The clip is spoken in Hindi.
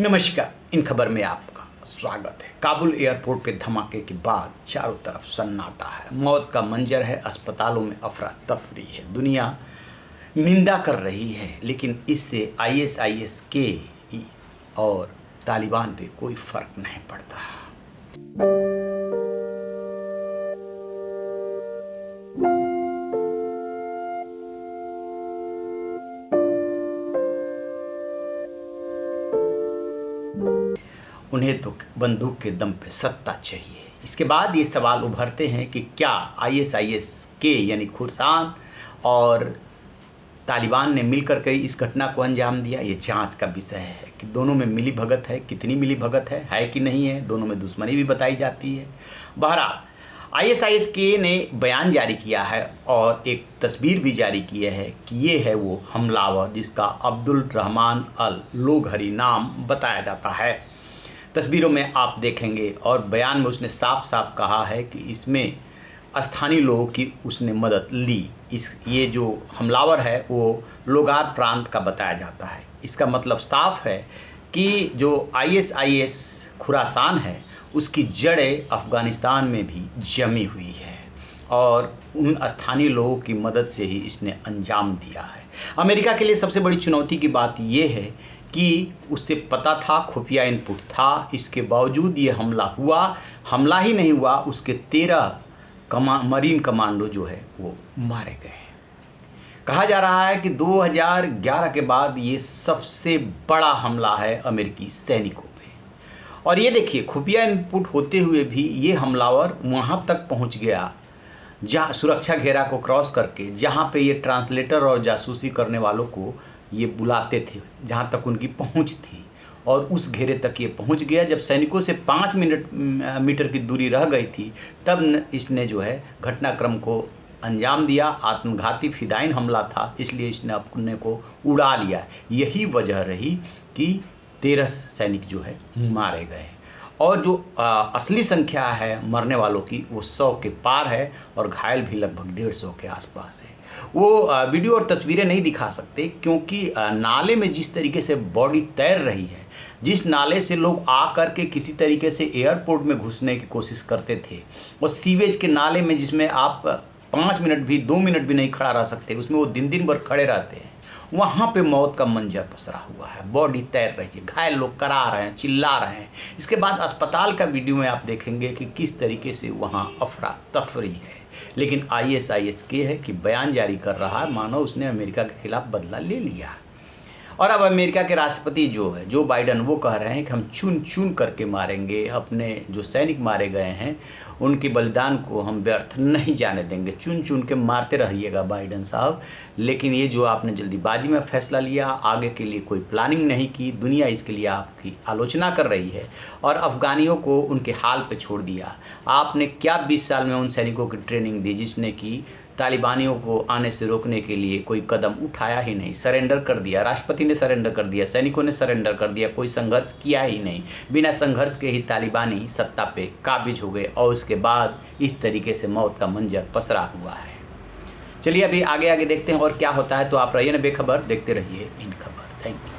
नमस्कार। इन खबर में आपका स्वागत है। काबुल एयरपोर्ट पे धमाके के बाद चारों तरफ सन्नाटा है, मौत का मंजर है, अस्पतालों में अफरा तफरी है, दुनिया निंदा कर रही है, लेकिन इससे आईएसआईएस के और तालिबान पे कोई फर्क नहीं पड़ता। उन्हें तो बंदूक के दम पे सत्ता चाहिए। इसके बाद ये सवाल उभरते हैं कि क्या आईएसआईएस के यानी खुरासान और तालिबान ने मिलकर के इस घटना को अंजाम दिया। ये जांच का विषय है कि दोनों में मिली भगत है, कितनी मिली भगत है कि नहीं है। दोनों में दुश्मनी भी बताई जाती है। बहरहाल आईएसआईएस के ने बयान जारी किया है और एक तस्वीर भी जारी की है कि ये है वो हमलावर जिसका अब्दुल रहमान अल लोघरी नाम बताया जाता है। तस्वीरों में आप देखेंगे और बयान में उसने साफ साफ कहा है कि इसमें स्थानीय लोगों की उसने मदद ली। ये जो हमलावर है वो लोगार प्रांत का बताया जाता है। इसका मतलब साफ है कि जो आईएसआईएस खुरासान है उसकी जड़ें अफ़गानिस्तान में भी जमी हुई है और उन स्थानीय लोगों की मदद से ही इसने अंजाम दिया है। अमेरिका के लिए सबसे बड़ी चुनौती की बात यह है कि उससे पता था, खुफिया इनपुट था, इसके बावजूद ये हमला हुआ। हमला ही नहीं हुआ, उसके 13 मरीन कमांडो जो है वो मारे गए। कहा जा रहा है कि 2011 के बाद ये सबसे बड़ा हमला है अमेरिकी सैनिकों पे। और ये देखिए, खुफिया इनपुट होते हुए भी ये हमलावर वहाँ तक पहुँच गया जहाँ सुरक्षा घेरा को क्रॉस करके, जहाँ पे ये ट्रांसलेटर और जासूसी करने वालों को ये बुलाते थे, जहाँ तक उनकी पहुँच थी, और उस घेरे तक ये पहुँच गया। जब सैनिकों से 5 मीटर की दूरी रह गई थी तब इसने जो है घटनाक्रम को अंजाम दिया। आत्मघाती फिदाइन हमला था, इसलिए इसने अपने को उड़ा लिया। यही वजह रही कि 13 सैनिक जो है मारे गए और जो असली संख्या है मरने वालों की वो 100 के पार है और घायल भी लगभग 150 के आसपास है। वो वीडियो और तस्वीरें नहीं दिखा सकते क्योंकि नाले में जिस तरीके से बॉडी तैर रही है, जिस नाले से लोग आ कर के किसी तरीके से एयरपोर्ट में घुसने की कोशिश करते थे, और सीवेज के नाले में जिसमें आप 5 मिनट भी 2 मिनट भी नहीं खड़ा रह सकते, उसमें वो दिन भर खड़े रहते हैं, वहाँ पे मौत का मंजर पसरा हुआ है। बॉडी तैर रही है, घायल लोग करा रहे हैं, चिल्ला रहे हैं। इसके बाद अस्पताल का वीडियो में आप देखेंगे कि किस तरीके से वहाँ अफरा तफरी है। लेकिन आईएसआईएस के है कि बयान जारी कर रहा है मानो उसने अमेरिका के खिलाफ बदला ले लिया। और अब अमेरिका के राष्ट्रपति जो है जो बाइडन, वो कह रहे हैं कि हम चुन चुन करके मारेंगे, अपने जो सैनिक मारे गए हैं उनके बलिदान को हम व्यर्थ नहीं जाने देंगे। चुन चुन के मारते रहिएगा बाइडन साहब। लेकिन ये जो आपने जल्दीबाजी में फैसला लिया, आगे के लिए कोई प्लानिंग नहीं की, दुनिया इसके लिए आपकी आलोचना कर रही है और अफ़गानियों को उनके हाल पे छोड़ दिया। आपने क्या 20 साल में उन सैनिकों की ट्रेनिंग दी जिसने कि तालिबानियों को आने से रोकने के लिए कोई कदम उठाया ही नहीं, सरेंडर कर दिया। राष्ट्रपति ने सरेंडर कर दिया, सैनिकों ने सरेंडर कर दिया, कोई संघर्ष किया ही नहीं। बिना संघर्ष के ही तालिबानी सत्ता पे काबिज हो गए और उसके बाद इस तरीके से मौत का मंजर पसरा हुआ है। चलिए अभी आगे देखते हैं और क्या होता है। तो आप रहिए ना बेखबर, देखते रहिए इन खबर। Thank you.